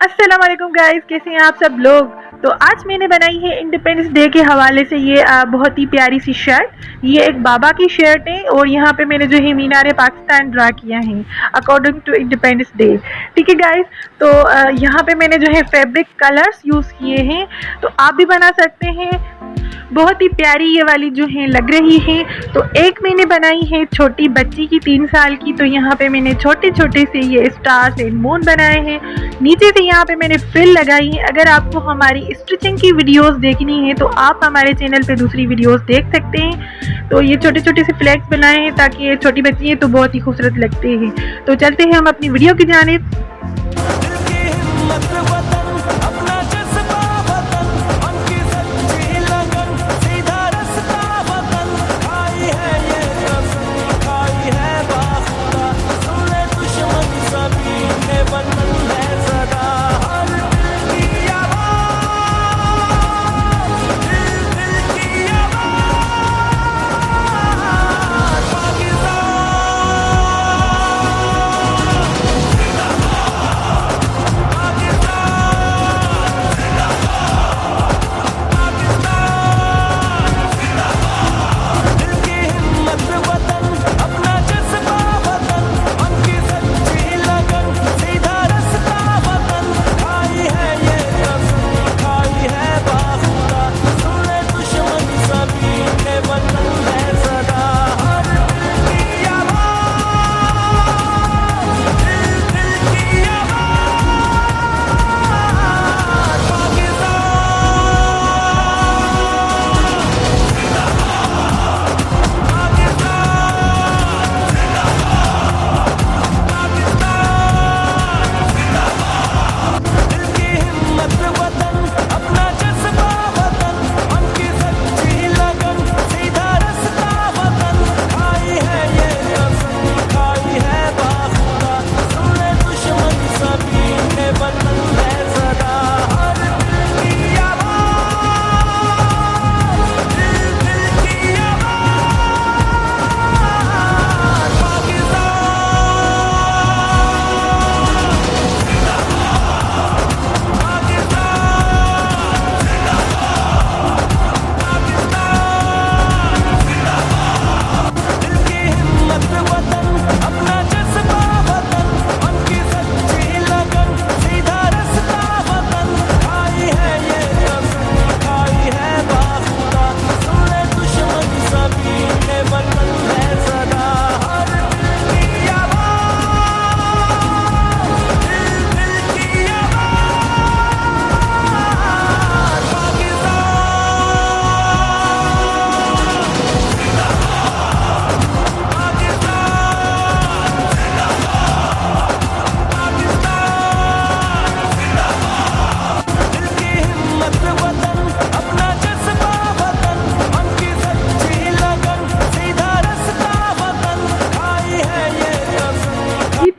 अस्सलाम वालेकुम गाइस, कैसे हैं आप सब लोग। तो आज मैंने बनाई है इंडिपेंडेंस डे के हवाले से ये बहुत ही प्यारी सी शर्ट। ये एक बाबा की शर्ट है और यहाँ पे मैंने जो है मीनार पाकिस्तान ड्रा किया है अकॉर्डिंग टू इंडिपेंडेंस डे। ठीक है गाइस। तो यहाँ पे मैंने जो है फैब्रिक कलर्स यूज़ किए हैं, तो आप भी बना सकते हैं। बहुत ही प्यारी ये वाली जो है लग रही है। तो एक मैंने बनाई है छोटी बच्ची की 3 साल की। तो यहाँ पे मैंने छोटे छोटे से ये स्टार्स एंड मून बनाए हैं। नीचे से यहाँ पे मैंने फ्रिल लगाई है। अगर आपको हमारी स्टिचिंग की वीडियोस देखनी है तो आप हमारे चैनल पे दूसरी वीडियोस देख सकते हैं। तो ये छोटे छोटे से फ्लैग्स बनाए हैं ताकि ये छोटी बच्ची है तो बहुत ही खूबसूरत लगते हैं। तो चलते हैं हम अपनी वीडियो की जानिब।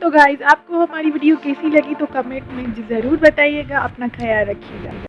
तो गाइज आपको हमारी वीडियो कैसी लगी तो कमेंट में ज़रूर बताइएगा। अपना ख्याल रखिएगा।